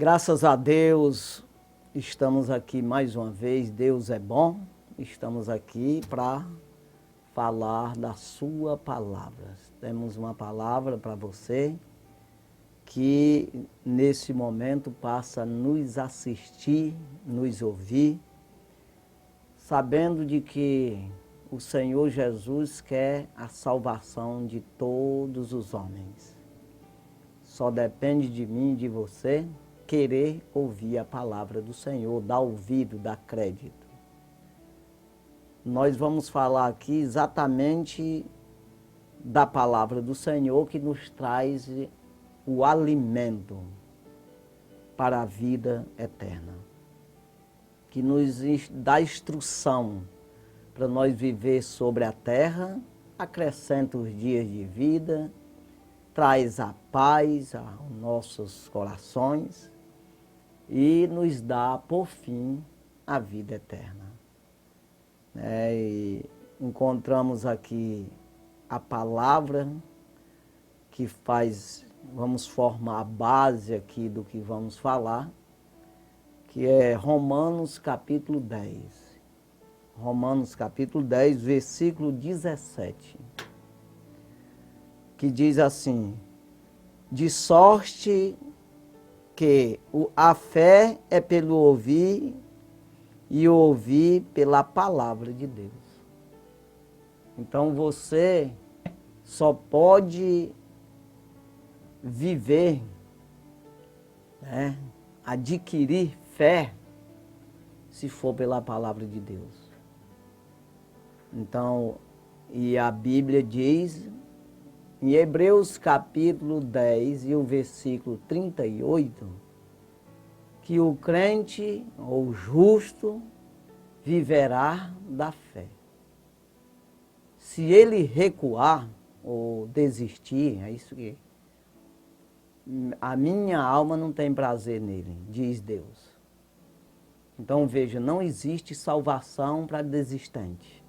Graças a Deus, estamos aqui mais uma vez. Deus é bom. Estamos aqui para falar da sua palavra. Temos uma palavra para você que nesse momento passa a nos assistir, nos ouvir, sabendo de que o Senhor Jesus quer a salvação de todos os homens. Só depende de mim e de você querer ouvir a palavra do Senhor, dar ouvido, dar crédito. Nós vamos falar aqui exatamente da palavra do Senhor que nos traz o alimento para a vida eterna, que nos dá instrução para nós viver sobre a terra, acrescenta os dias de vida, traz a paz aos nossos corações e nos dá, por fim, a vida eterna. E encontramos aqui a palavra que vamos formar a base aqui do que vamos falar, que é Romanos capítulo 10. Romanos capítulo 10, versículo 17. Que diz assim: de sorte que a fé é pelo ouvir e o ouvir pela palavra de Deus. Então você só pode viver, adquirir fé, se for pela palavra de Deus. Então, e a Bíblia diz, em Hebreus capítulo 10 e o versículo 38, que o crente ou justo viverá da fé. Se ele recuar ou desistir, é isso que a minha alma não tem prazer nele, diz Deus. Então veja, não existe salvação para desistente.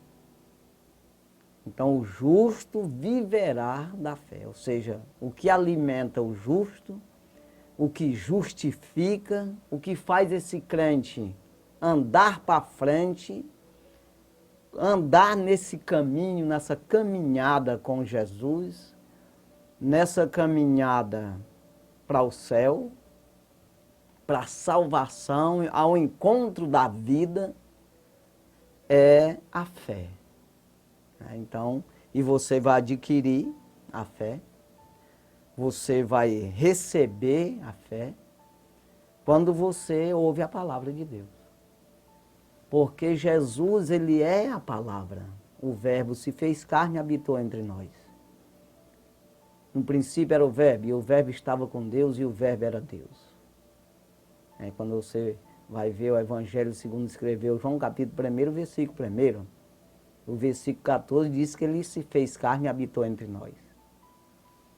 Então o justo viverá da fé, ou seja, o que alimenta o justo, o que justifica, o que faz esse crente andar para frente, andar nesse caminho, nessa caminhada com Jesus, nessa caminhada para o céu, para a salvação, ao encontro da vida, é a fé. Então, e você vai adquirir a fé, você vai receber a fé, quando você ouve a palavra de Deus. Porque Jesus, ele é a palavra. O Verbo se fez carne e habitou entre nós. No princípio era o Verbo, e o Verbo estava com Deus, e o Verbo era Deus. Quando você vai ver o Evangelho segundo escreveu João, capítulo 1, versículo 1, o versículo 14 diz que ele se fez carne e habitou entre nós.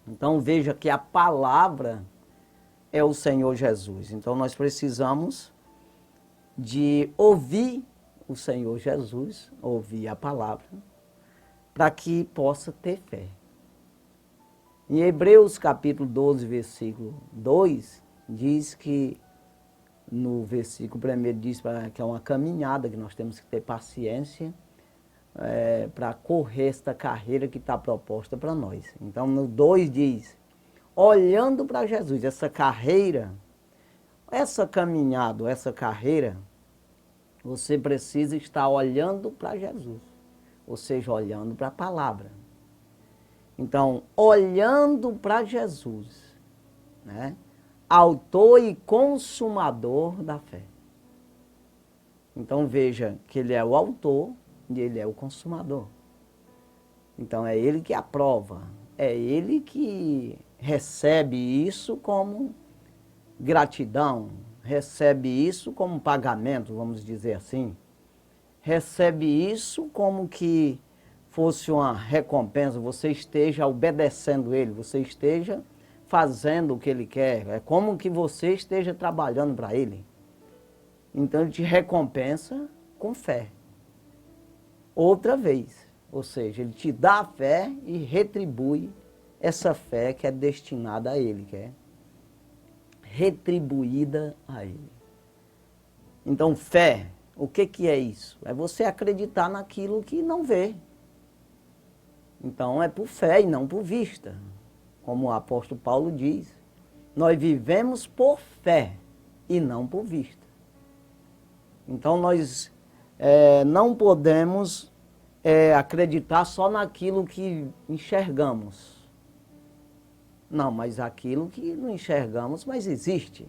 Então veja que a palavra é o Senhor Jesus. Então nós precisamos de ouvir o Senhor Jesus, ouvir a palavra, para que possa ter fé. Em Hebreus capítulo 12, versículo 2, diz que, no versículo 1 diz que é uma caminhada, que nós temos que ter paciência para correr esta carreira que está proposta para nós. Então no 2 diz, olhando para Jesus, essa carreira, essa caminhada, essa carreira, você precisa estar olhando para Jesus, ou seja, olhando para a palavra. Então, olhando para Jesus, autor e consumador da fé. Então veja que ele é o autor e ele é o consumador. Então é ele que aprova, é ele que recebe isso como gratidão, recebe isso como pagamento, vamos dizer assim. Recebe isso como que fosse uma recompensa, você esteja obedecendo ele, você esteja fazendo o que ele quer, é como que você esteja trabalhando para ele. Então ele te recompensa com fé. Outra vez, ou seja, ele te dá a fé e retribui essa fé que é destinada a ele, que é retribuída a ele. Então, fé, o que é isso? É você acreditar naquilo que não vê. Então, é por fé e não por vista. Como o apóstolo Paulo diz, nós vivemos por fé e não por vista. Então, nós não podemos acreditar só naquilo que enxergamos. Não, mas aquilo que não enxergamos, mas existe.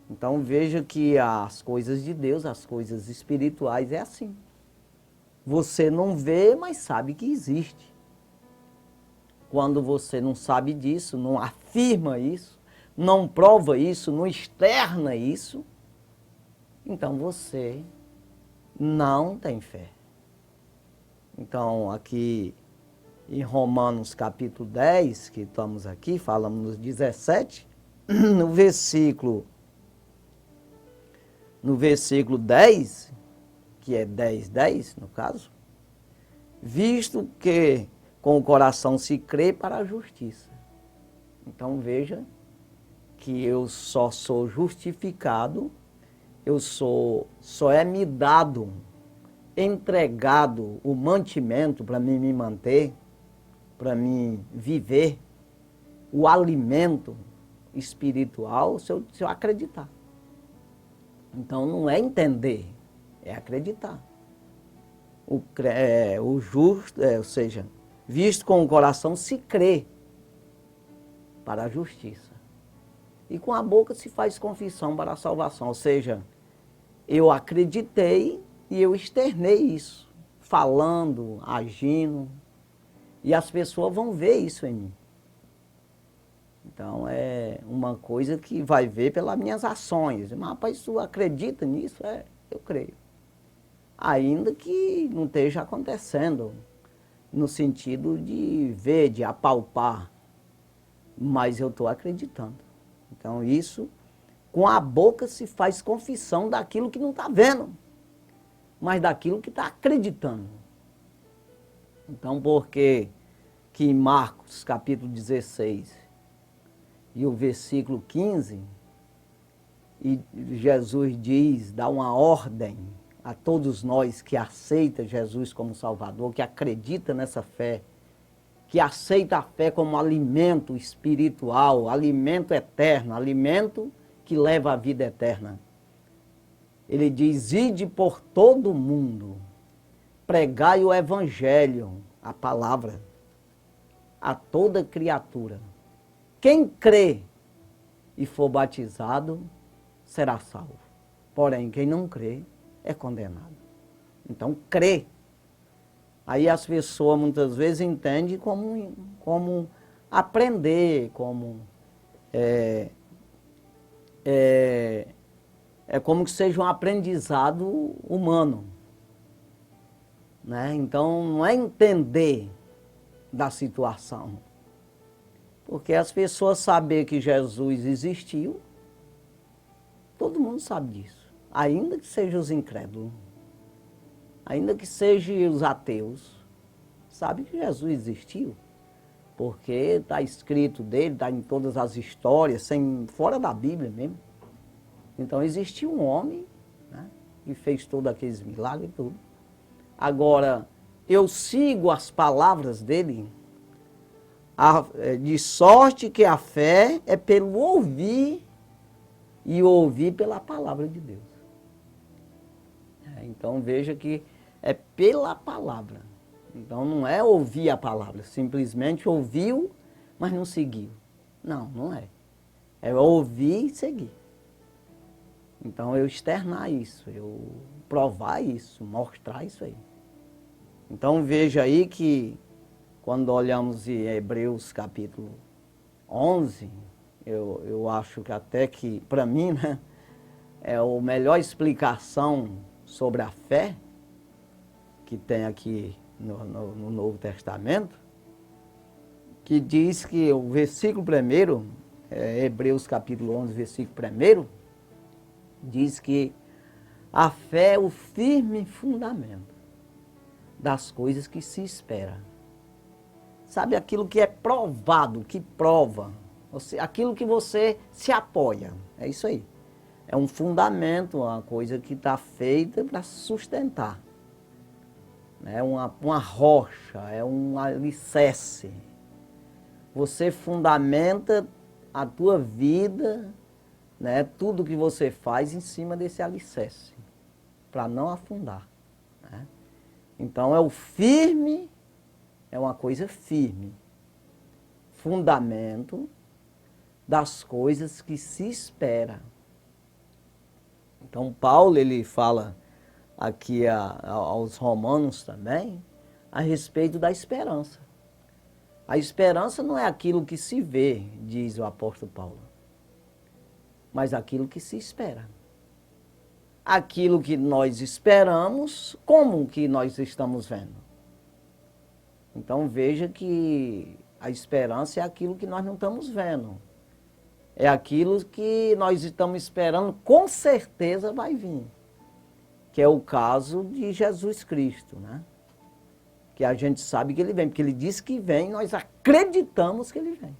Então veja que as coisas de Deus, as coisas espirituais é assim. Você não vê, mas sabe que existe. Quando você não sabe disso, não afirma isso, não prova isso, não externa isso, então você não tem fé. Então aqui em Romanos capítulo 10, que estamos aqui, falamos nos 17, no versículo 10, que é 10:10 no caso, visto que com o coração se crê para a justiça. Então veja que eu só sou justificado, só é me dado, entregado o mantimento para mim me manter, para mim viver, o alimento espiritual se eu acreditar. Então não é entender, é acreditar. O justo, ou seja, visto com o coração se crê para a justiça. E com a boca se faz confissão para a salvação. Ou seja, eu acreditei e eu externei isso, falando, agindo, e as pessoas vão ver isso em mim. Então é uma coisa que vai ver pelas minhas ações. Mas rapaz, tu acredita nisso? Eu creio. Ainda que não esteja acontecendo no sentido de ver, de apalpar, mas eu estou acreditando. Então isso, com a boca se faz confissão daquilo que não está vendo, mas daquilo que está acreditando. Então porque que em Marcos capítulo 16 e o versículo 15, e Jesus diz, dá uma ordem a todos nós que aceita Jesus como Salvador, que acredita nessa fé, que aceita a fé como alimento espiritual, alimento eterno, alimento que leva à vida eterna. Ele diz, ide por todo o mundo, pregai o evangelho, a palavra, a toda criatura. Quem crê e for batizado será salvo. Porém, quem não crê é condenado. Então, crê. Aí as pessoas muitas vezes entendem como aprender, como como que seja um aprendizado humano. Né? Então, não é entender da situação. Porque as pessoas saber que Jesus existiu, todo mundo sabe disso. Ainda que sejam os incrédulos, ainda que sejam os ateus, sabe que Jesus existiu. Porque está escrito dele, está em todas as histórias, fora da Bíblia mesmo. Então existiu um homem, né, que fez todos aqueles milagres e tudo. Agora, eu sigo as palavras dele, de sorte que a fé é pelo ouvir e ouvir pela palavra de Deus. Então veja que é pela palavra. Então não é ouvir a palavra, simplesmente ouviu, mas não seguiu. Não, não é. É ouvir e seguir. Então eu externar isso, eu provar isso, mostrar isso aí. Então veja aí que quando olhamos em Hebreus capítulo 11, eu acho que até que, para mim, né, é a melhor explicação sobre a fé que tem aqui no Novo Testamento, que diz que o versículo 1, Hebreus capítulo 11, versículo 1, diz que a fé é o firme fundamento das coisas que se espera. Sabe aquilo que é provado, que prova, Aquilo que você se apoia. É isso aí. É um fundamento, uma coisa que está feita para sustentar. É uma rocha, é um alicerce. Você fundamenta a tua vida, né, tudo que você faz em cima desse alicerce, para não afundar. Né? Então é o firme, é uma coisa firme. Fundamento das coisas que se espera. Então Paulo, ele fala aqui aos romanos também, a respeito da esperança. A esperança não é aquilo que se vê, diz o apóstolo Paulo, mas aquilo que se espera. Aquilo que nós esperamos, como que nós estamos vendo? Então veja que a esperança é aquilo que nós não estamos vendo. É aquilo que nós estamos esperando, com certeza vai vir. Que é o caso de Jesus Cristo, né? Que a gente sabe que ele vem, porque ele disse que vem, nós acreditamos que ele vem.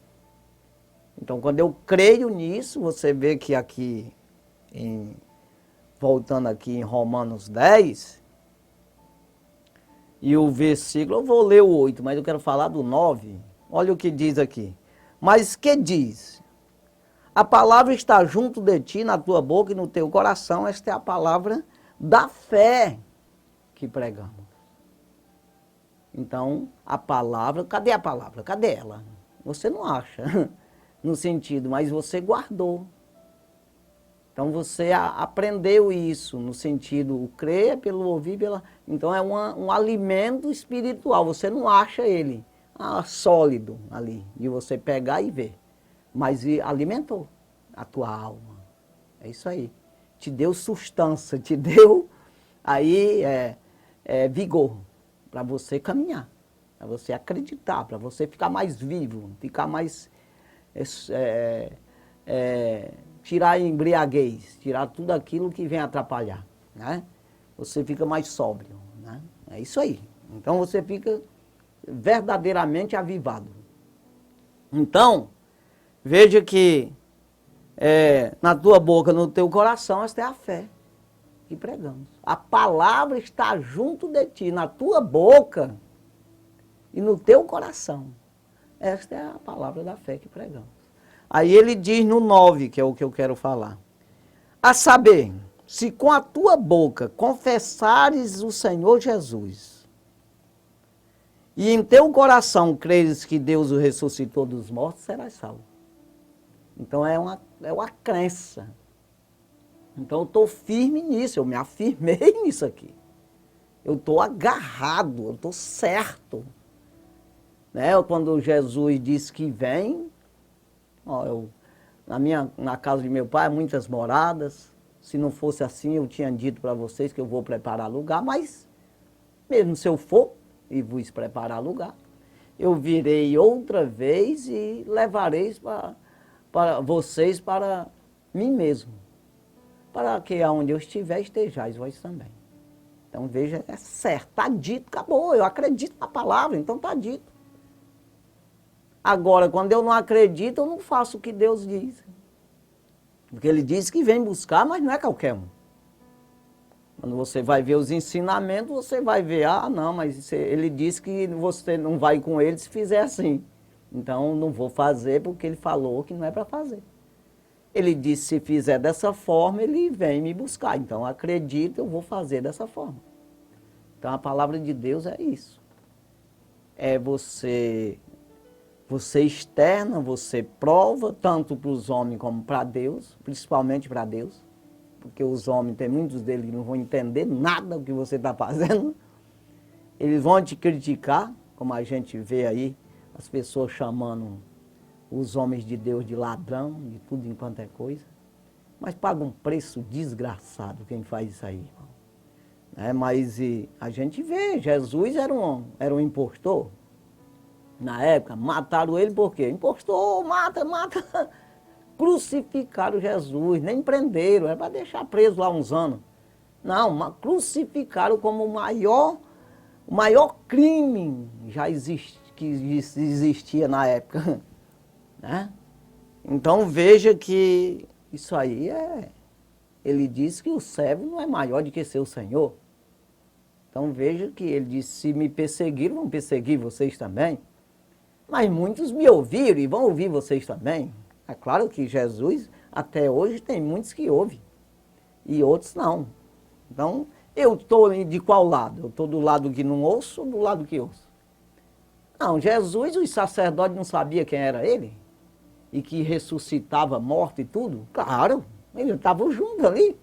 Então, quando eu creio nisso, você vê que aqui, voltando aqui em Romanos 10, e o versículo, eu vou ler o 8, mas eu quero falar do 9. Olha o que diz aqui. Mas que diz? A palavra está junto de ti, na tua boca e no teu coração. Esta é a palavra da fé que pregamos. Então, a palavra, cadê a palavra? Cadê ela? Você não acha, no sentido, mas você guardou. Então, você aprendeu isso, no sentido, o crer pelo ouvir, então é um alimento espiritual, você não acha ele sólido ali, de você pegar e ver. Mas alimentou a tua alma. É isso aí. Te deu sustância, te deu aí vigor para você caminhar, para você acreditar, para você ficar mais vivo, ficar mais... tirar a embriaguez, tirar tudo aquilo que vem atrapalhar, né? Você fica mais sóbrio, né? É isso aí. Então você fica verdadeiramente avivado. Então, veja que na tua boca, no teu coração, esta é a fé que pregamos. A palavra está junto de ti, na tua boca e no teu coração. Esta é a palavra da fé que pregamos. Aí ele diz no 9, que é o que eu quero falar. A saber, se com a tua boca confessares o Senhor Jesus e em teu coração creres que Deus o ressuscitou dos mortos, serás salvo. Então é uma crença. Então eu estou firme nisso, eu me afirmei nisso aqui. Eu estou agarrado, eu estou certo. Né? Quando Jesus disse que vem, na casa de meu pai, muitas moradas. Se não fosse assim, eu tinha dito para vocês que eu vou preparar lugar, mas mesmo se eu for e vos preparar lugar, eu virei outra vez e levareis para vocês para mim mesmo, para que aonde eu estiver, estejais vós também. Então veja, é certo, está dito, acabou, eu acredito na palavra, então está dito. Agora, quando eu não acredito, eu não faço o que Deus diz. Porque ele diz que vem buscar, mas não é qualquer um. Quando você vai ver os ensinamentos, você vai ver, não, mas ele disse que você não vai com ele se fizer assim. Então, não vou fazer porque ele falou que não é para fazer. Ele disse, se fizer dessa forma, ele vem me buscar. Então, acredito, eu vou fazer dessa forma. Então, a palavra de Deus é isso. É você externa, você prova, tanto para os homens como para Deus, principalmente para Deus, porque os homens, tem muitos deles que não vão entender nada do que você está fazendo. Eles vão te criticar, como a gente vê aí, as pessoas chamando os homens de Deus de ladrão, de tudo enquanto é coisa. Mas paga um preço desgraçado quem faz isso aí, irmão. Mas a gente vê, Jesus era um impostor. Na época, mataram ele por quê? Impostor, mata. Crucificaram Jesus, nem prenderam, era para deixar preso lá uns anos. Não, crucificaram como o maior crime que existia na época. Né? Então veja que isso aí ele diz que o servo não é maior do que seu senhor. Então veja que ele disse, se me perseguiram, vão perseguir vocês também. Mas muitos me ouviram e vão ouvir vocês também. É claro que Jesus, até hoje, tem muitos que ouvem. E outros não. Então, eu estou de qual lado? Eu estou do lado que não ouço ou do lado que ouço? Não, Jesus, os sacerdotes não sabiam quem era ele? E que ressuscitava morto e tudo? Claro, eles estavam juntos ali.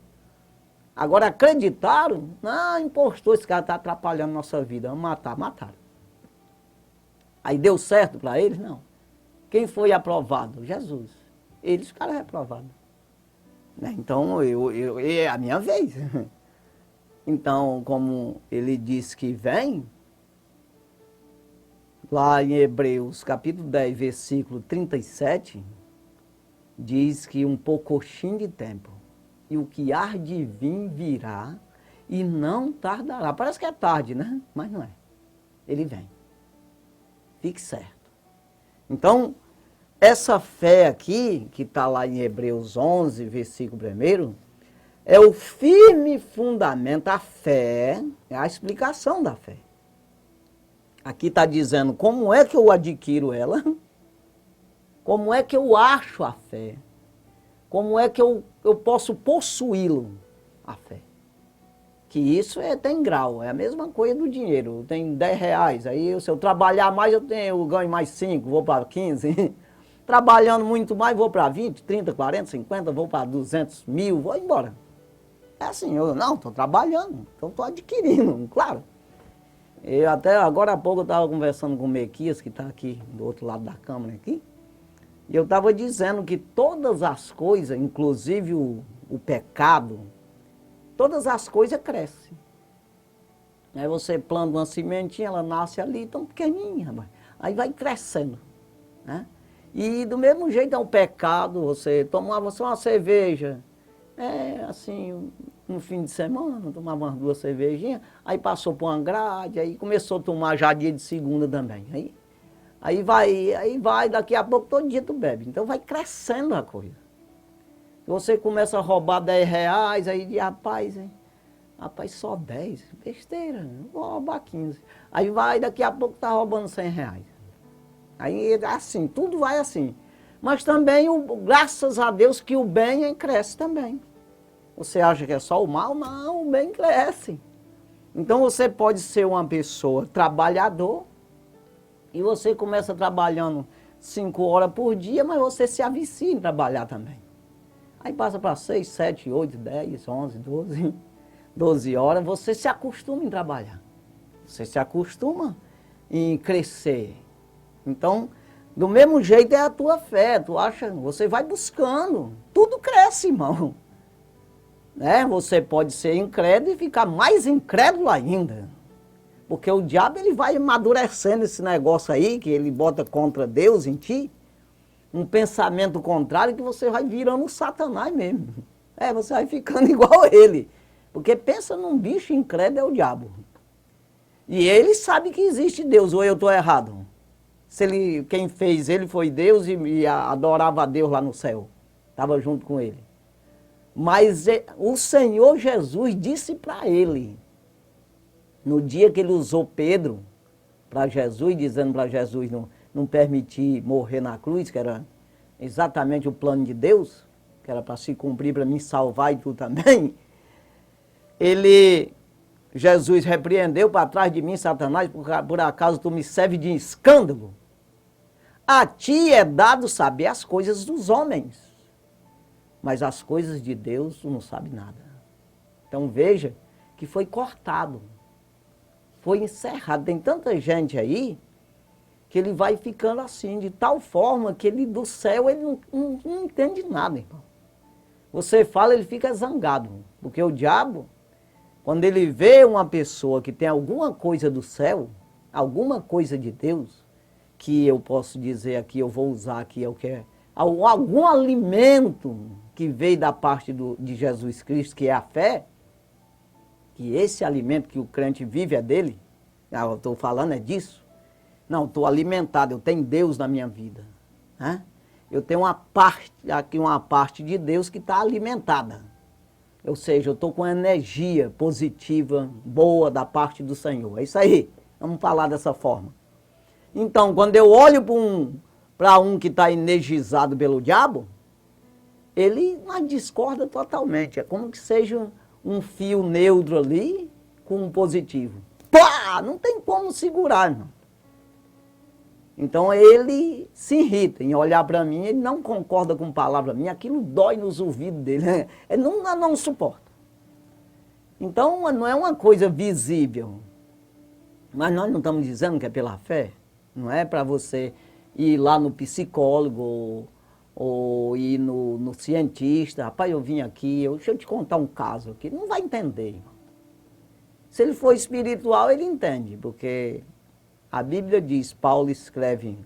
Agora acreditaram? Não, impostor, esse cara está atrapalhando nossa vida. Vamos matar, mataram. Aí deu certo para eles? Não. Quem foi aprovado? Jesus. Eles ficaram reprovados. Então, é a minha vez. Então, como ele disse que vem, lá em Hebreus, capítulo 10, versículo 37, diz que um poucochinho de tempo, e o que há de vir virá, e não tardará. Parece que é tarde, né? Mas não é. Ele vem. Fique certo. Então, essa fé aqui, que está lá em Hebreus 11, versículo 1, é o firme fundamento, a fé, é a explicação da fé. Aqui está dizendo como é que eu adquiro ela, como é que eu acho a fé, como é que eu posso possuí-lo, a fé. Que isso tem grau, é a mesma coisa do dinheiro. Tem 10 reais, aí se eu trabalhar mais eu ganho mais 5, vou para 15. Trabalhando muito mais, vou para 20, 30, 40, 50, vou para 200 mil, vou embora. É assim, eu não, estou trabalhando, então estou adquirindo, claro. Eu até agora há pouco eu estava conversando com o Mequias, que está aqui do outro lado da câmera aqui, e eu estava dizendo que todas as coisas, inclusive o pecado, todas as coisas crescem. Aí você planta uma sementinha, ela nasce ali, tão pequenininha, aí vai crescendo, né? E do mesmo jeito é um pecado, você tomava só uma cerveja, assim, no fim de semana, tomava umas 2 cervejinhas, aí passou por uma grade, aí começou a tomar já dia de segunda também. Aí vai, daqui a pouco todo dia tu bebe. Então vai crescendo a coisa. Você começa a roubar 10 reais, aí diz, rapaz, só 10, besteira, vou roubar 15. Aí vai, daqui a pouco tá roubando 100 reais. Aí assim, tudo vai assim. Mas também, graças a Deus, que o bem cresce também. Você acha que é só o mal? Não, o bem cresce. Então você pode ser uma pessoa trabalhador, e você começa trabalhando 5 horas por dia, mas você se avicia em trabalhar também. Aí passa para 6, 7, 8, 10, 11, 12 horas, você se acostuma em trabalhar. Você se acostuma em crescer. Então, do mesmo jeito é a tua fé, tu acha, você vai buscando, tudo cresce, irmão. Né? Você pode ser incrédulo e ficar mais incrédulo ainda. Porque o diabo ele vai amadurecendo esse negócio aí, que ele bota contra Deus em ti, um pensamento contrário que você vai virando um Satanás mesmo. Você vai ficando igual a ele. Porque pensa num bicho incrédulo é o diabo. E ele sabe que existe Deus, ou eu estou errado? Quem fez ele foi Deus e adorava a Deus lá no céu. Estava junto com ele. Mas o Senhor Jesus disse para ele, no dia que ele usou Pedro para Jesus, dizendo para Jesus não permitir morrer na cruz, que era exatamente o plano de Deus, que era para se cumprir, para me salvar e tu também, Jesus repreendeu para trás de mim, Satanás, por acaso tu me serve de escândalo? A ti é dado saber as coisas dos homens, mas as coisas de Deus tu não sabe nada. Então veja que foi cortado, foi encerrado. Tem tanta gente aí que ele vai ficando assim, de tal forma que ele do céu ele não entende nada, irmão. Você fala, ele fica zangado, porque o diabo, quando ele vê uma pessoa que tem alguma coisa do céu, alguma coisa de Deus, que eu posso dizer aqui, eu vou usar aqui, algum alimento que veio da parte de Jesus Cristo, que é a fé, que esse alimento que o crente vive é dele, eu estou falando é disso, não, estou alimentado, eu tenho Deus na minha vida, né? eu tenho uma parte, aqui uma parte de Deus que está alimentada. Ou seja, eu estou com energia positiva, boa da parte do Senhor. É isso aí, vamos falar dessa forma. Então, quando eu olho para um que está energizado pelo diabo, ele discorda totalmente. É como que seja um fio neutro ali com um positivo. Pá! Não tem como segurar, não. Então ele se irrita em olhar para mim, ele não concorda com palavra minha, aquilo dói nos ouvidos dele, né? Ele não suporta. Então não é uma coisa visível. Mas nós não estamos dizendo que é pela fé. Não é para você ir lá no psicólogo ou ir no cientista. Rapaz, eu vim aqui, deixa eu te contar um caso aqui. Não vai entender, irmão. Se ele for espiritual, ele entende, porque a Bíblia diz, Paulo escreve em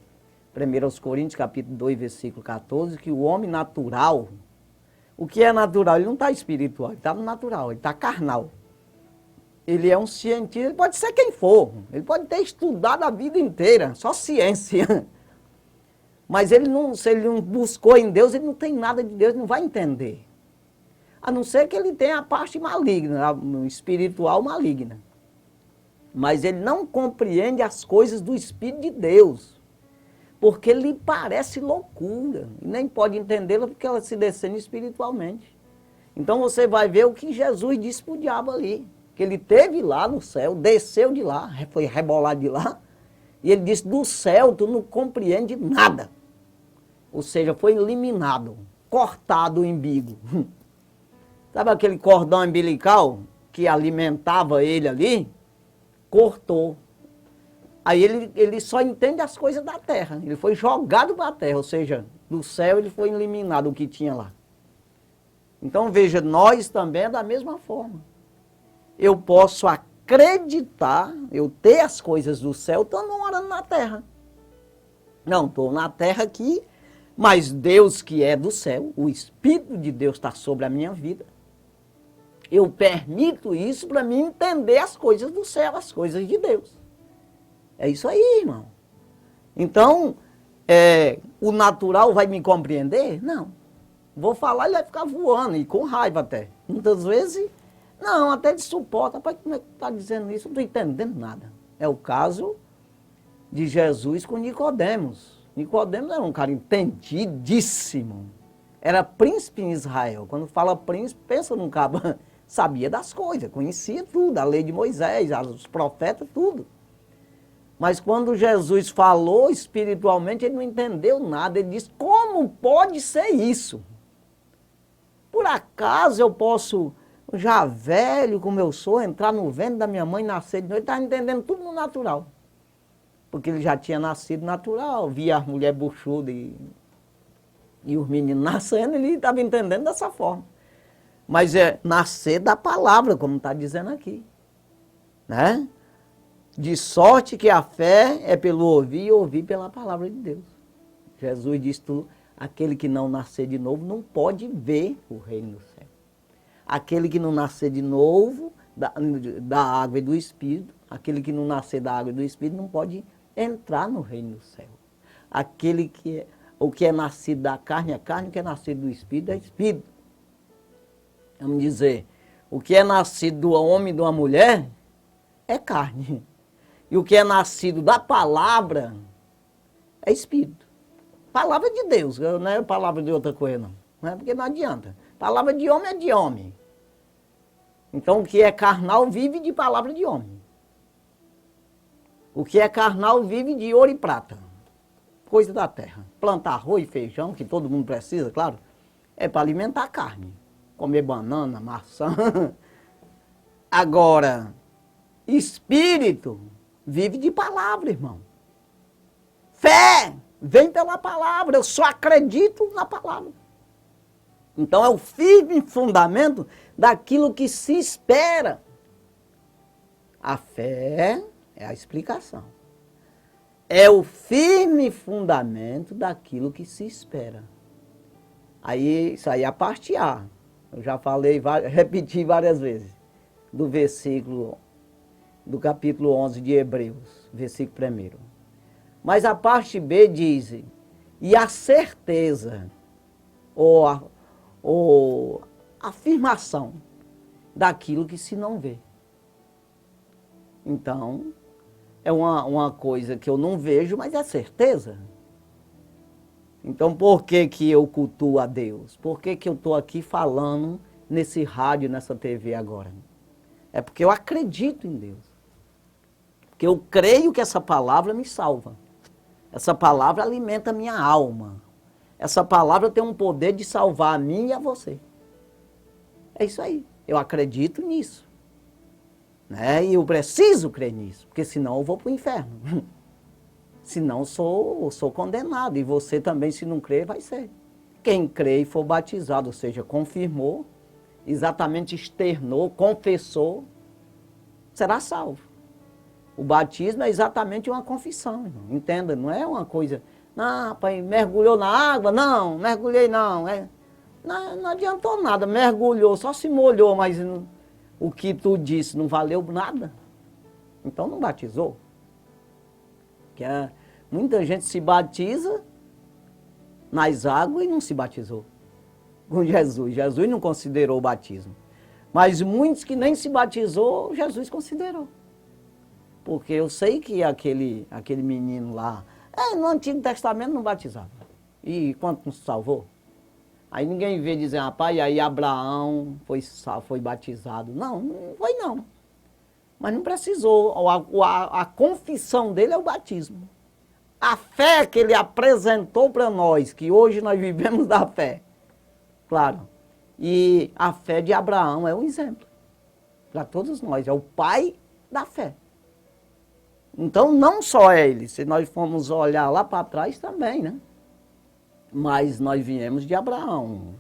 1 Coríntios, capítulo 2, versículo 14, que o homem natural, o que é natural? Ele não está espiritual, ele está no natural, ele está carnal. Ele é um cientista, ele pode ser quem for, ele pode ter estudado a vida inteira, só ciência. Mas ele não, se ele não buscou em Deus, ele não tem nada de Deus, ele não vai entender. A não ser que ele tenha a parte maligna, a espiritual maligna. Mas ele não compreende as coisas do Espírito de Deus, porque lhe parece loucura, e nem pode entendê-la porque ela se descende espiritualmente. Então você vai ver o que Jesus disse para o diabo ali, que ele teve lá no céu, desceu de lá, foi rebolado de lá, e ele disse, do céu tu não compreende nada. Ou seja, foi eliminado, cortado o umbigo. Sabe aquele cordão umbilical que alimentava ele ali? Cortou. Aí ele só entende as coisas da terra. Ele foi jogado para a terra, ou seja, do céu ele foi eliminado o que tinha lá. Então veja, nós também é da mesma forma. Eu posso acreditar, eu ter as coisas do céu, estou morando na terra. Não, estou na terra aqui, mas Deus que é do céu, o Espírito de Deus está sobre a minha vida. Eu permito isso para mim entender as coisas do céu, as coisas de Deus. É isso aí, irmão. Então, o natural vai me compreender? Não. Vou falar, ele vai ficar voando e com raiva até. Muitas vezes, não, até ele suporta. Rapaz, como é que está dizendo isso? Eu não estou entendendo nada. É o caso de Jesus com Nicodemos. Nicodemos era um cara entendidíssimo. Era príncipe em Israel. Quando fala príncipe, pensa num cara, sabia das coisas, conhecia tudo, a lei de Moisés, os profetas, tudo. Mas quando Jesus falou espiritualmente, ele não entendeu nada. Ele disse, como pode ser isso? Por acaso eu posso, já velho como eu sou, entrar no ventre da minha mãe e nascer de novo? Ele estava entendendo tudo no natural. Porque ele já tinha nascido natural, via as mulheres buchudas e os meninos nascendo, ele estava entendendo dessa forma. Mas é nascer da palavra, como está dizendo aqui. Né? De sorte que a fé é pelo ouvir e ouvir pela palavra de Deus. Jesus disse tudo, aquele que não nascer de novo não pode ver o reino do céu. Aquele que não nascer de novo da água e do Espírito, aquele que não nascer da água e do Espírito não pode entrar no reino do céu. Aquele que o que é nascido da carne é carne, o que é nascido do Espírito é Espírito. Vamos dizer, o que é nascido do homem e de uma mulher é carne. E o que é nascido da palavra é Espírito. Palavra de Deus, não é palavra de outra coisa não. Não é porque não adianta. Palavra de homem é de homem. Então o que é carnal vive de palavra de homem. O que é carnal vive de ouro e prata. Coisa da terra. Plantar arroz e feijão, que todo mundo precisa, claro, é para alimentar a carne. Comer banana, maçã. Agora, espírito vive de palavra, irmão. Fé vem pela palavra, eu só acredito na palavra. Então é o firme fundamento daquilo que se espera. A fé é a explicação. É o firme fundamento daquilo que se espera. Aí, isso aí é a parte A. Eu já falei, repeti várias vezes, do versículo, do capítulo 11 de Hebreus, versículo 1. Mas a parte B diz e a certeza ou a afirmação daquilo que se não vê. Então, é uma coisa que eu não vejo, mas é certeza. Então, por que que eu cultuo a Deus? Por que que eu estou aqui falando nesse rádio, nessa TV agora? É porque eu acredito em Deus. Porque eu creio que essa palavra me salva. Essa palavra alimenta a minha alma. Essa palavra tem um poder de salvar a mim e a você. É isso aí. Eu acredito nisso. Né? E eu preciso crer nisso, porque senão eu vou para o inferno. Senão sou condenado. E você também, se não crer, vai ser. Quem crê e for batizado, ou seja, confirmou, exatamente externou, confessou, será salvo. O batismo é exatamente uma confissão, irmão. Entenda, não é uma coisa... Não, rapaz, mergulhou na água? Não, mergulhei não. Não adiantou nada, mergulhou, só se molhou, mas o que tu disse não valeu nada. Então não batizou. Muita gente se batiza nas águas e não se batizou com Jesus. Jesus não considerou o batismo. Mas muitos que nem se batizou, Jesus considerou. Porque eu sei que aquele menino lá, no Antigo Testamento não batizava. E quanto não se salvou? Aí ninguém vê dizer, rapaz, aí Abraão foi batizado. Não, não foi não. Mas não precisou. A confissão dele é o batismo. A fé que ele apresentou para nós, que hoje nós vivemos da fé. Claro. E a fé de Abraão é um exemplo. Para todos nós. É o pai da fé. Então, não só ele, se nós formos olhar lá para trás também, né? Mas nós viemos de Abraão.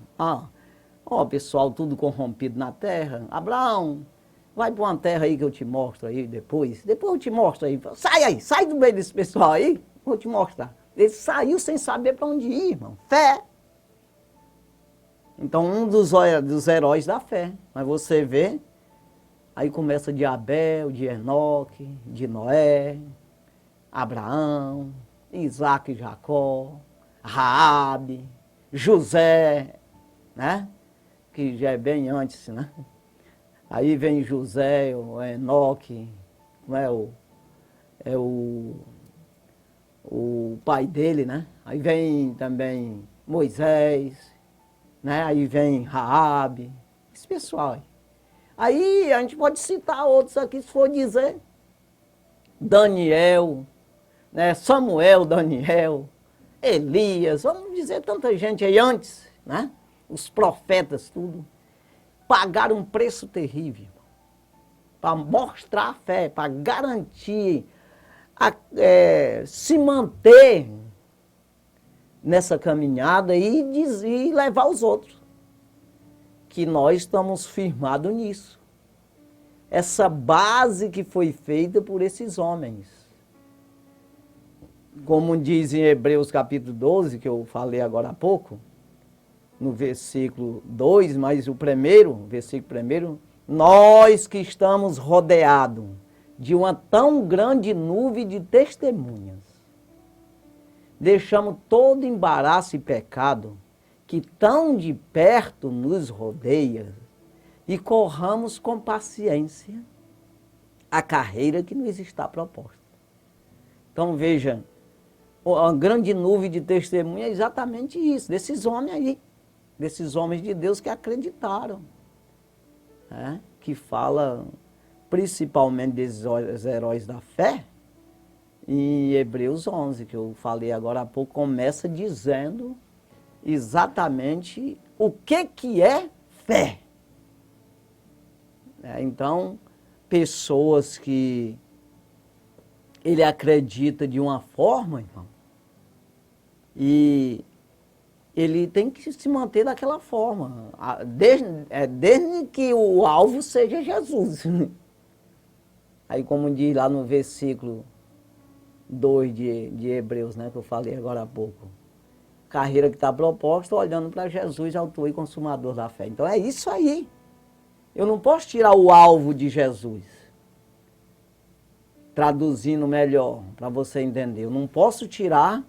Pessoal, tudo corrompido na terra. Abraão, vai para uma terra aí que eu te mostro aí depois. Depois eu te mostro aí. Sai aí, sai do meio desse pessoal aí, vou te mostrar. Ele saiu sem saber para onde ir, irmão. Fé. Então, um dos heróis da fé. Mas você vê... Aí começa de Abel, de Enoque, de Noé, Abraão, Isaac e Jacó, Raabe, José, né? Que já é bem antes, né? Aí vem José, o Enoque, não é o pai dele, né? Aí vem também Moisés, né? Aí vem Raabe, esse pessoal aí. Aí a gente pode citar outros aqui, se for dizer. Daniel, né? Samuel, Daniel, Elias, vamos dizer tanta gente aí antes, né? Os profetas, tudo. Pagaram um preço terrível para mostrar a fé, para garantir, se manter nessa caminhada e levar os outros. Que nós estamos firmados nisso. Essa base que foi feita por esses homens. Como diz em Hebreus capítulo 12, que eu falei agora há pouco, no versículo 2, mas o versículo primeiro, nós que estamos rodeados de uma tão grande nuvem de testemunhas, deixamos todo embaraço e pecado que tão de perto nos rodeia e corramos com paciência a carreira que nos está proposta. Então veja, a grande nuvem de testemunha é exatamente isso, desses homens aí, desses homens de Deus que acreditaram, né? Que fala principalmente desses heróis da fé, em Hebreus 11, que eu falei agora há pouco, começa dizendo exatamente o que é fé. Então, pessoas que ele acredita de uma forma, irmão, e ele tem que se manter daquela forma, desde que o alvo seja Jesus. Aí, como diz lá no versículo 2 de Hebreus, né, que eu falei agora há pouco, carreira que está proposta, olhando para Jesus, autor e consumador da fé. Então é isso aí. Eu não posso tirar o alvo de Jesus. Traduzindo melhor, para você entender. Eu não posso tirar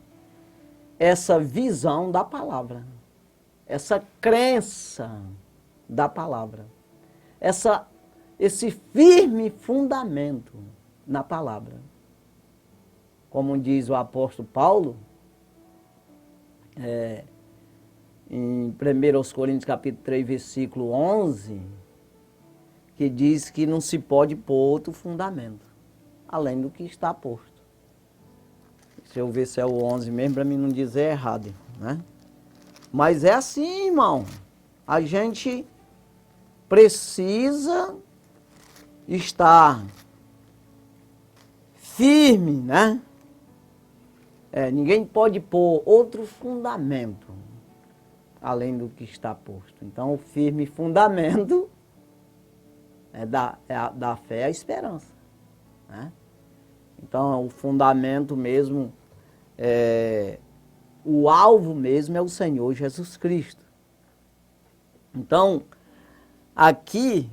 essa visão da palavra, essa crença da palavra, esse firme fundamento na palavra. Como diz o apóstolo Paulo, em 1 Coríntios capítulo 3, versículo 11, que diz que não se pode pôr outro fundamento, além do que está posto. Deixa eu ver se é o 11 mesmo, para mim não dizer errado, né? Mas é assim, irmão. A gente precisa estar firme, né? Ninguém pode pôr outro fundamento além do que está posto. Então, o firme fundamento da fé é a esperança, né? Então, o fundamento mesmo, o alvo mesmo é o Senhor Jesus Cristo. Então, aqui,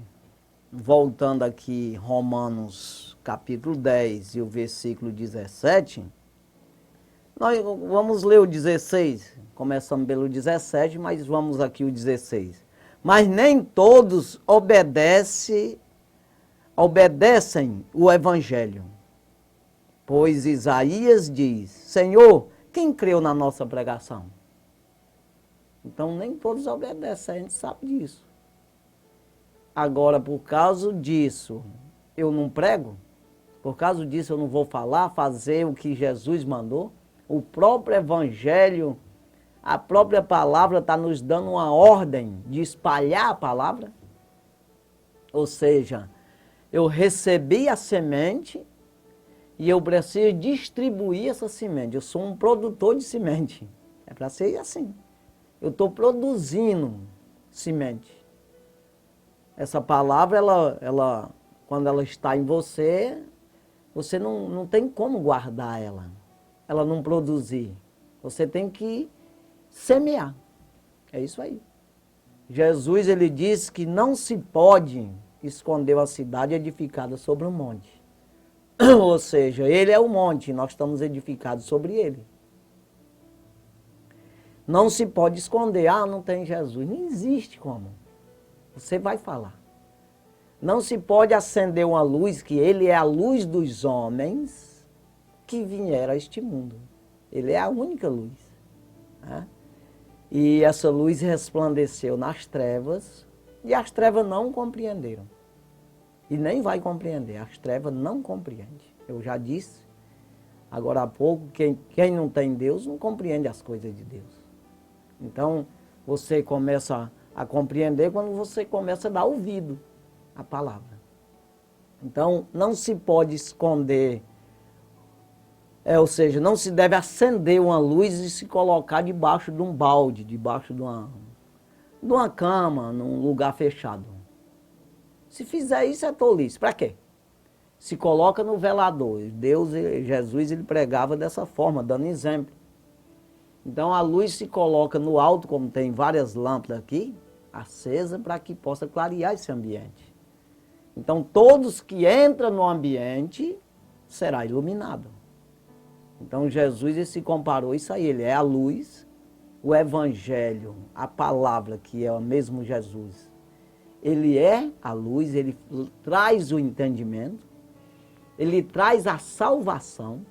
voltando aqui, Romanos capítulo 10 e o versículo 17, nós vamos ler o 16, começamos pelo 17, mas vamos aqui o 16. Mas nem todos obedecem o Evangelho. Pois Isaías diz, Senhor, quem creu na nossa pregação? Então nem todos obedecem, a gente sabe disso. Agora, por causa disso, eu não prego? Por causa disso eu não vou falar, fazer o que Jesus mandou? O próprio Evangelho, a própria palavra está nos dando uma ordem de espalhar a palavra. Ou seja, eu recebi a semente e eu preciso distribuir essa semente. Eu sou um produtor de semente. É para ser assim. Eu estou produzindo semente. Essa palavra, ela, quando ela está em você, você não tem como guardar ela não produzir. Você tem que semear. É isso aí. Jesus, ele disse que não se pode esconder a cidade edificada sobre um monte. Ou seja, ele é o monte, nós estamos edificados sobre ele. Não se pode esconder, não tem Jesus. Não existe como. Você vai falar. Não se pode acender uma luz, que ele é a luz dos homens que vieram a este mundo. Ele é a única luz, né? E essa luz resplandeceu nas trevas, e as trevas não compreenderam. E nem vai compreender, as trevas não compreendem. Eu já disse, agora há pouco, quem não tem Deus não compreende as coisas de Deus. Então, você começa a compreender quando você começa a dar ouvido à palavra. Então, não se pode esconder, ou seja, não se deve acender uma luz e se colocar debaixo de um balde, debaixo de uma cama, num lugar fechado. Se fizer isso é tolice. Para quê? Se coloca no velador. Jesus, ele pregava dessa forma, dando exemplo. Então a luz se coloca no alto, como tem várias lâmpadas aqui, acesa, para que possa clarear esse ambiente. Então todos que entram no ambiente será iluminado. Então Jesus, ele se comparou isso aí, ele é a luz, o Evangelho, a palavra que é o mesmo Jesus. Ele é a luz, ele traz o entendimento, ele traz a salvação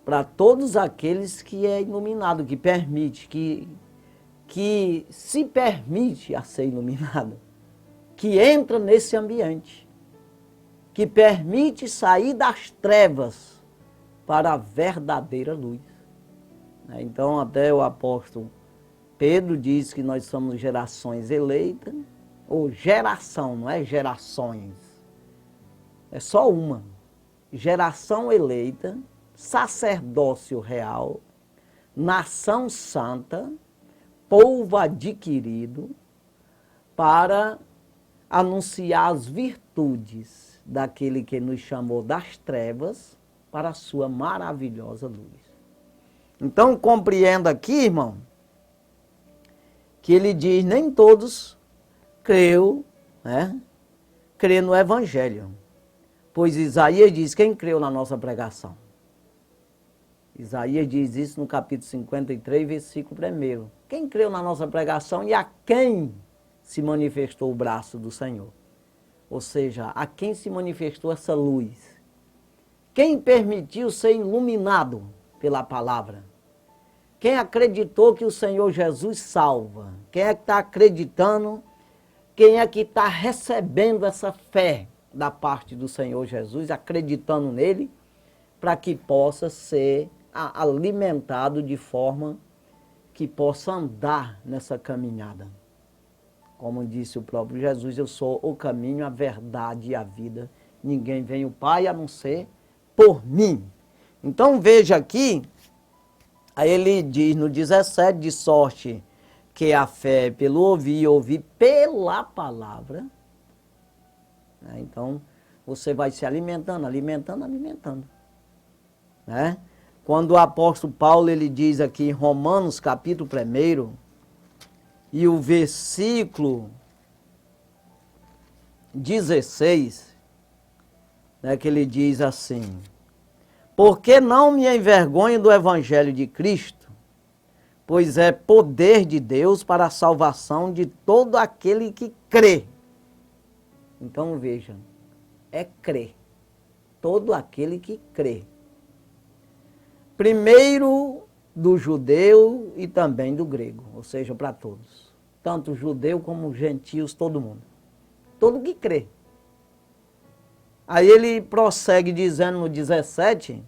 para todos aqueles que é iluminado, que permite, que se permite a ser iluminado, que entra nesse ambiente, que permite sair das trevas para a verdadeira luz. Então até o apóstolo Pedro diz que nós somos gerações eleitas, ou geração, não é gerações, é só uma. Geração eleita, sacerdócio real, nação santa, povo adquirido, para anunciar as virtudes daquele que nos chamou das trevas para a sua maravilhosa luz. Então compreenda aqui, irmão, que ele diz, nem todos crê no Evangelho. Pois Isaías diz, quem creu na nossa pregação? Isaías diz isso no capítulo 53, versículo 1. Quem creu na nossa pregação e a quem se manifestou o braço do Senhor? Ou seja, a quem se manifestou essa luz? Quem permitiu ser iluminado pela palavra? Quem acreditou que o Senhor Jesus salva? Quem é que está acreditando? Quem é que está recebendo essa fé da parte do Senhor Jesus, acreditando nele, para que possa ser alimentado de forma que possa andar nessa caminhada? Como disse o próprio Jesus, eu sou o caminho, a verdade e a vida. Ninguém vem ao Pai a não ser por mim. Então veja aqui, aí ele diz no 17, de sorte que a fé é pelo ouvir e ouvir pela palavra. Então você vai se alimentando, né? Quando o apóstolo Paulo ele diz aqui em Romanos capítulo 1, e o versículo 16, né, que ele diz assim: porque não me envergonho do evangelho de Cristo, pois é poder de Deus para a salvação de todo aquele que crê. Então vejam, é crer, todo aquele que crê. Primeiro do judeu e também do grego, ou seja, para todos. Tanto judeu como gentios, todo mundo. Todo que crê. Aí ele prossegue dizendo no 17,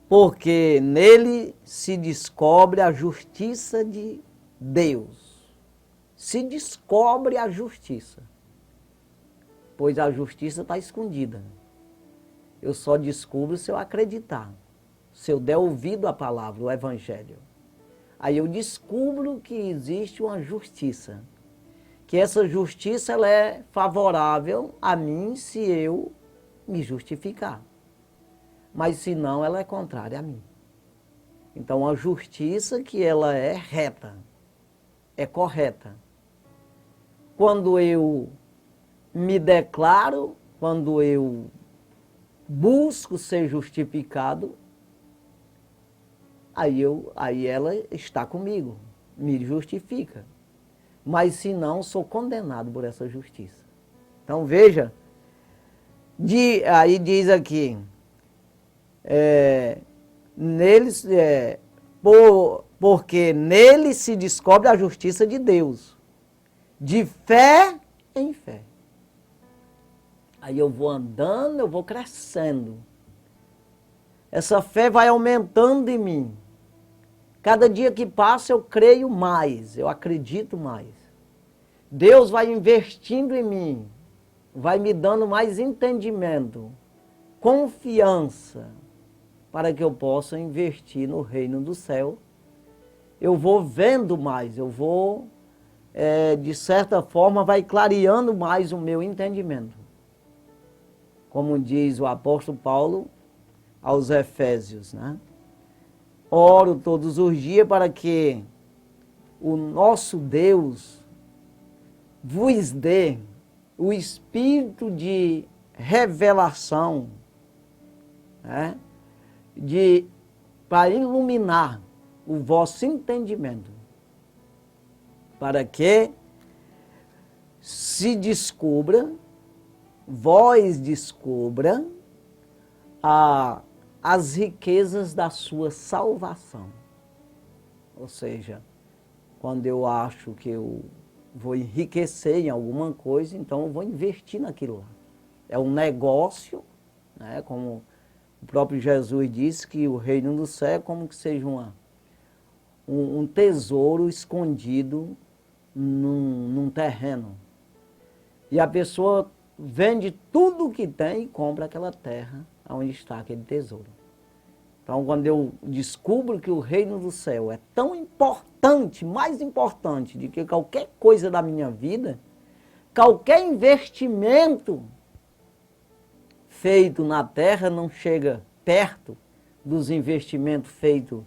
porque nele se descobre a justiça de Deus. Se descobre a justiça, pois a justiça está escondida. Eu só descubro se eu acreditar, se eu der ouvido à palavra, o evangelho. Aí eu descubro que existe uma justiça, que essa justiça ela é favorável a mim se eu me justificar. Mas se não, ela é contrária a mim. Então a justiça que ela é reta, é correta. Quando eu me declaro, quando eu busco ser justificado, aí ela está comigo, me justifica. Mas se não, sou condenado por essa justiça. Então veja, aí diz aqui, porque nele se descobre a justiça de Deus, de fé em fé. Aí eu vou andando, eu vou crescendo. Essa fé vai aumentando em mim. Cada dia que passa eu creio mais, eu acredito mais. Deus vai investindo em mim, vai me dando mais entendimento, confiança, para que eu possa investir no reino do céu. Eu vou vendo mais, eu vou, de certa forma, vai clareando mais o meu entendimento. Como diz o apóstolo Paulo aos Efésios, né? Oro todos os dias para que o nosso Deus vos dê o espírito de revelação, né? Para iluminar o vosso entendimento, para que se descubra, vós descubra as riquezas da sua salvação. Ou seja, quando eu acho que eu vou enriquecer em alguma coisa, então eu vou investir naquilo lá. É um negócio, né? Como o próprio Jesus disse, que o reino do céu é como que seja um tesouro escondido num terreno. E a pessoa vende tudo o que tem e compra aquela terra onde está aquele tesouro. Então, quando eu descubro que o reino do céu é tão importante, mais importante do que qualquer coisa da minha vida, qualquer investimento feito na terra não chega perto dos investimentos feitos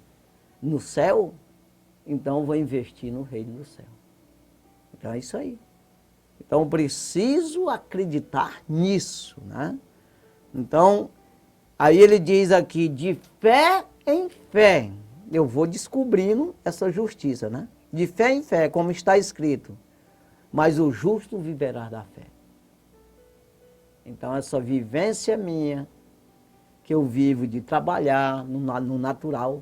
no céu, então eu vou investir no reino do céu. Então é isso aí. Então preciso acreditar nisso, né? Então, Aí ele diz aqui, de fé em fé, eu vou descobrindo essa justiça, né? De fé em fé, como está escrito, mas o justo viverá da fé. Então essa vivência minha, que eu vivo de trabalhar no natural,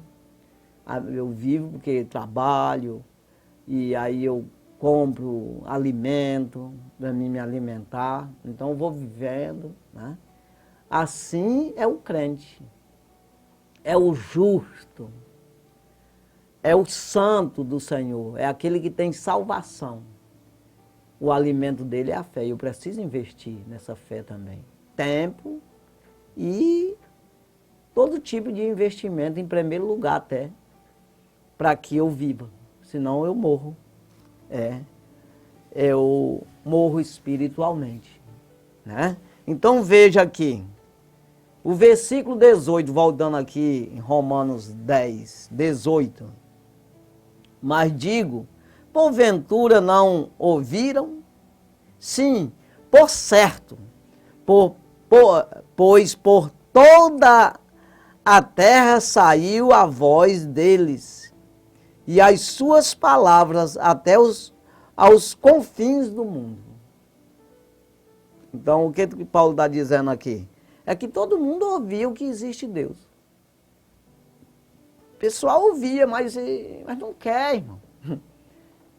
eu vivo porque trabalho, e aí eu compro alimento para mim me alimentar, então eu vou vivendo, né? Assim é o crente, é o justo, é o santo do Senhor, é aquele que tem salvação. O alimento dele é a fé, eu preciso investir nessa fé também. Tempo e todo tipo de investimento, em primeiro lugar até, para que eu viva, senão eu morro. Eu morro espiritualmente, né? Então veja aqui, o versículo 18, voltando aqui em Romanos 10, 18. Mas digo, porventura não ouviram? Sim, por certo, pois por toda a terra saiu a voz deles, e as suas palavras até aos confins do mundo. Então, o que Paulo está dizendo aqui? É que todo mundo ouvia que existe Deus. O pessoal ouvia, mas não quer, irmão.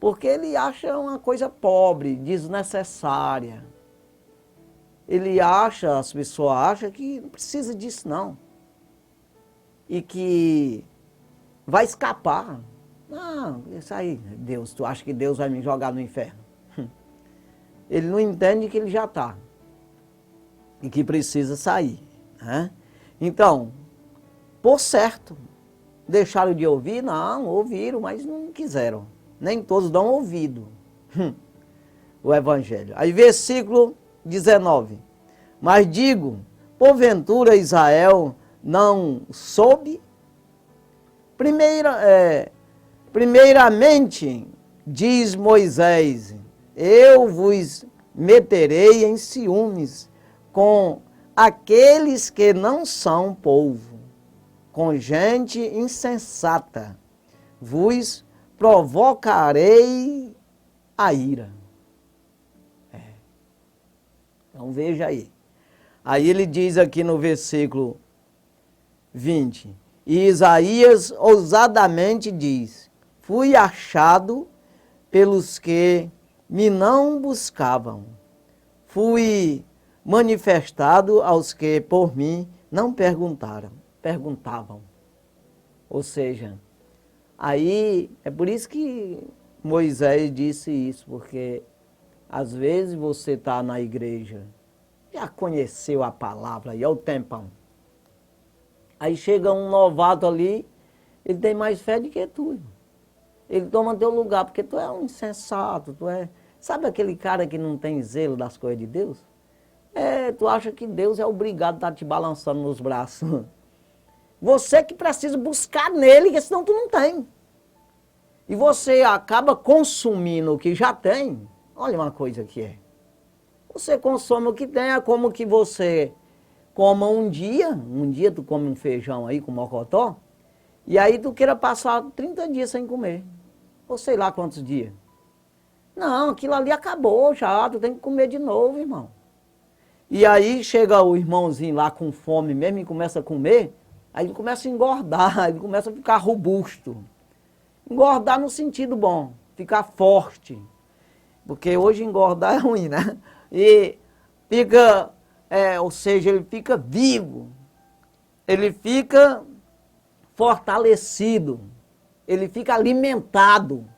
Porque ele acha uma coisa pobre, desnecessária. Ele acha, as pessoas acham que não precisa disso não. E que vai escapar. Não, isso aí, Deus, tu acha que Deus vai me jogar no inferno? Ele não entende que ele já está. E que precisa sair, né? Então, por certo, deixaram de ouvir? Não, ouviram, mas não quiseram. Nem todos dão ouvido o Evangelho. Aí versículo 19. Mas digo, porventura Israel não soube? Primeiramente, diz Moisés, eu vos meterei em ciúmes com aqueles que não são povo, com gente insensata, vos provocarei a ira. Então veja aí. Aí ele diz aqui no versículo 20, e Isaías ousadamente diz, fui achado pelos que me não buscavam, fui manifestado aos que por mim não perguntavam. Ou seja, aí é por isso que Moisés disse isso, porque às vezes você está na igreja, já conheceu a palavra aí, é o tempão. Aí chega um novato ali, ele tem mais fé do que tu, irmão. Ele toma teu lugar, porque tu é um insensato, tu é... Sabe aquele cara que não tem zelo das coisas de Deus? Tu acha que Deus é obrigado a estar te balançando nos braços. Você que precisa buscar nele, que senão tu não tem. E você acaba consumindo o que já tem. Olha uma coisa que é. Você consome o que tem, é como que você coma um dia tu come um feijão aí com mocotó, e aí tu queira passar 30 dias sem comer. Ou sei lá quantos dias. Não, aquilo ali acabou já, tu tem que comer de novo, irmão. E aí chega o irmãozinho lá com fome mesmo e começa a comer, aí ele começa a engordar, ele começa a ficar robusto. Engordar no sentido bom, ficar forte. Porque hoje engordar é ruim, né? E fica, ou seja, ele fica vivo, ele fica fortalecido, ele fica alimentado.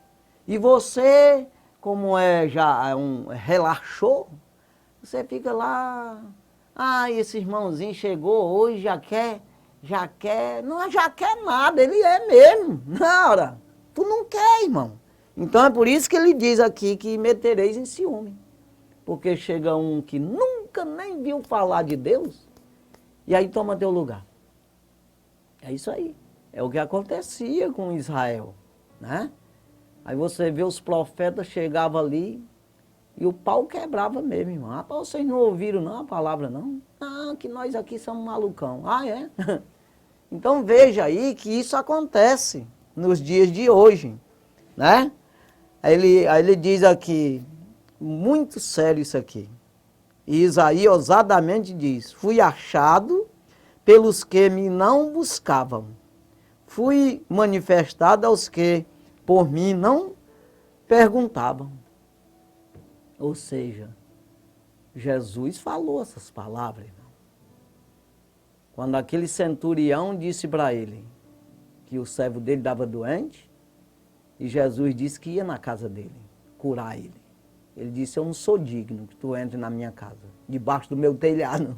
E você, como relaxou, você fica lá, esse irmãozinho chegou hoje, já quer, não já quer nada, ele é mesmo, na hora, tu não quer, irmão. Então é por isso que ele diz aqui que metereis em ciúme, porque chega um que nunca nem viu falar de Deus, e aí toma teu lugar. É isso aí, é o que acontecia com Israel, né? Aí você vê os profetas chegavam ali, E o pau quebrava mesmo, irmão. Ah, vocês não ouviram não a palavra, não? Ah, que nós aqui somos malucão. Ah, é? Então veja aí que isso acontece nos dias de hoje, né? Aí ele diz aqui, muito sério isso aqui. E Isaías ousadamente diz, fui achado pelos que me não buscavam. Fui manifestado aos que por mim não perguntavam. Ou seja, Jesus falou essas palavras, irmão. Quando aquele centurião disse para ele que o servo dele estava doente, e Jesus disse que ia na casa dele, curar ele. Ele disse, eu não sou digno que tu entre na minha casa, debaixo do meu telhado.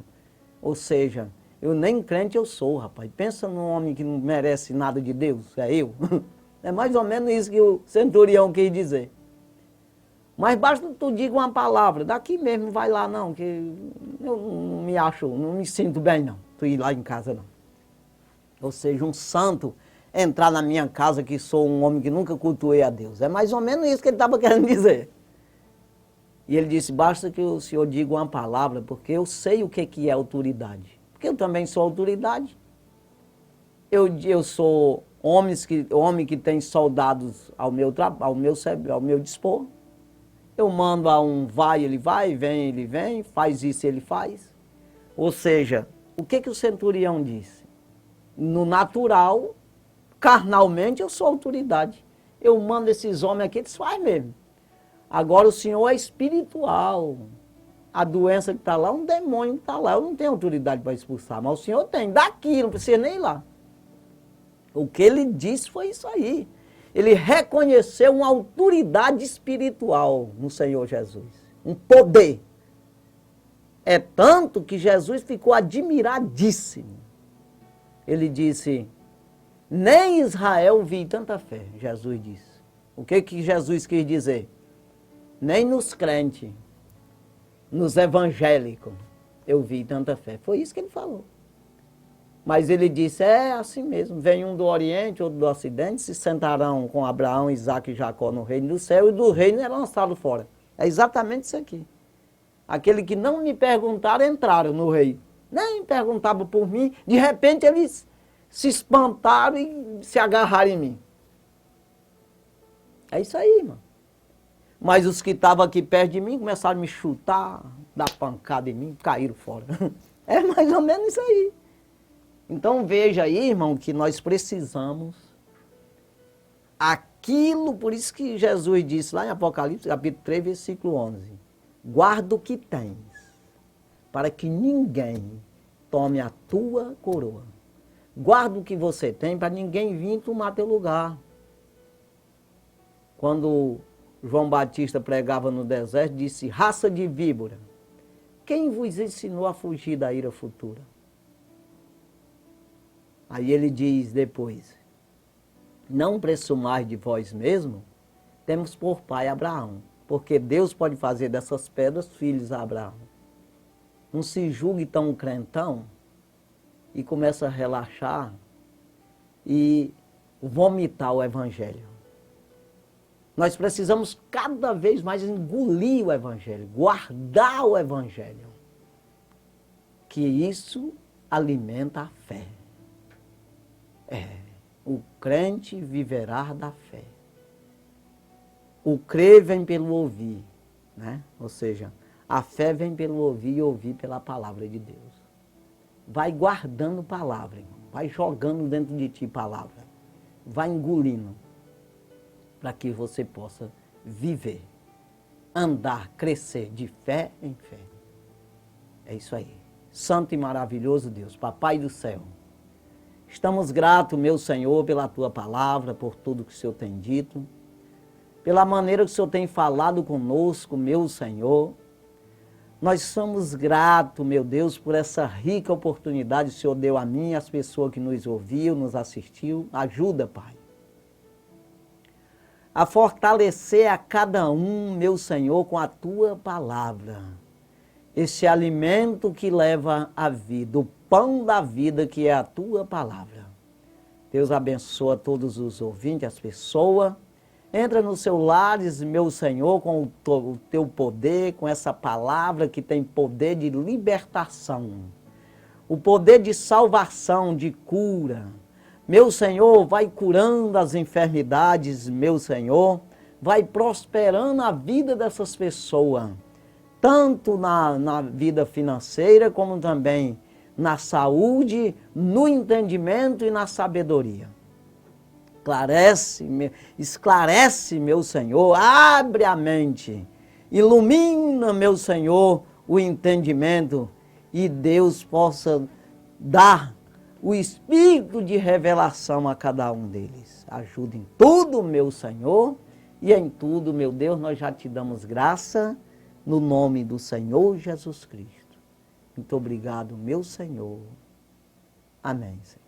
Ou seja, eu nem crente eu sou, rapaz. Pensa num homem que não merece nada de Deus, é eu. É mais ou menos isso que o centurião quis dizer. Mas basta que tu diga uma palavra, daqui mesmo não vai lá não, que eu não me acho, não me sinto bem não, tu ir lá em casa não. Ou seja, um santo entrar na minha casa que sou um homem que nunca cultuei a Deus. É mais ou menos isso que ele estava querendo dizer. E ele disse, basta que o senhor diga uma palavra, porque eu sei o que é autoridade. Porque eu também sou autoridade. Eu sou homem que tem soldados ao meu dispor. Eu mando a um vai, ele vai, vem, ele vem, faz isso, ele faz. Ou seja, o que o centurião disse? No natural, carnalmente, eu sou autoridade. Eu mando esses homens aqui, eles fazem mesmo. Agora o Senhor é espiritual. A doença que está lá, um demônio que está lá. Eu não tenho autoridade para expulsar, mas o Senhor tem. Daqui, não precisa nem ir lá. O que ele disse foi isso aí. Ele reconheceu uma autoridade espiritual no Senhor Jesus. Um poder. É tanto que Jesus ficou admiradíssimo. Ele disse, nem Israel vi tanta fé, Jesus disse. O que Jesus quis dizer? Nem nos crentes, nos evangélicos, eu vi tanta fé. Foi isso que ele falou. Mas ele disse, é assim mesmo, vem um do Oriente, outro do Ocidente, se sentarão com Abraão, Isaac e Jacó no reino do céu, e do reino é lançado fora. É exatamente isso aqui. Aquele que não me perguntaram, entraram no reino. Nem perguntavam por mim, de repente eles se espantaram e se agarraram em mim. É isso aí, irmão. Mas os que estavam aqui perto de mim começaram a me chutar, dar pancada em mim, caíram fora. É mais ou menos isso aí. Então veja aí, irmão, que nós precisamos aquilo, por isso que Jesus disse lá em Apocalipse, capítulo 3, versículo 11. Guarda o que tens, para que ninguém tome a tua coroa. Guarda o que você tem, para ninguém vir tomar teu lugar. Quando João Batista pregava no deserto, disse, raça de víbora, quem vos ensinou a fugir da ira futura? Aí ele diz depois, não presumais de vós mesmo, temos por pai Abraão, porque Deus pode fazer dessas pedras filhos a Abraão. Não se julgue tão crentão e começa a relaxar e vomitar o evangelho. Nós precisamos cada vez mais engolir o evangelho, guardar o evangelho, que isso alimenta a fé. O crente viverá da fé. O crer vem pelo ouvir, né? Ou seja, a fé vem pelo ouvir e ouvir pela palavra de Deus. Vai guardando palavra, irmão. Vai jogando dentro de ti palavra. Vai engolindo, para que você possa viver, andar, crescer de fé em fé. É isso aí. Santo e maravilhoso Deus, Papai do céu. Estamos gratos, meu Senhor, pela Tua palavra, por tudo que o Senhor tem dito, pela maneira que o Senhor tem falado conosco, meu Senhor. Nós somos gratos, meu Deus, por essa rica oportunidade que o Senhor deu a mim e às pessoas que nos ouviu, nos assistiu. Ajuda, Pai, a fortalecer a cada um, meu Senhor, com a Tua palavra. Esse alimento que leva à vida, o pão da vida que é a Tua palavra. Deus abençoa todos os ouvintes, as pessoas Entra nos seus lares, meu Senhor, com o teu poder, com essa palavra que tem poder de libertação, o poder de salvação, de cura. Meu Senhor, vai curando as enfermidades, meu Senhor, vai prosperando a vida dessas pessoas, tanto na vida financeira, como também na saúde, no entendimento e na sabedoria. Esclarece, meu Senhor, abre a mente, ilumina, meu Senhor, o entendimento, e Deus possa dar o espírito de revelação a cada um deles. Ajuda em tudo, meu Senhor, e em tudo, meu Deus, nós já te damos graça, no nome do Senhor Jesus Cristo. Muito obrigado, meu Senhor. Amém, Senhor.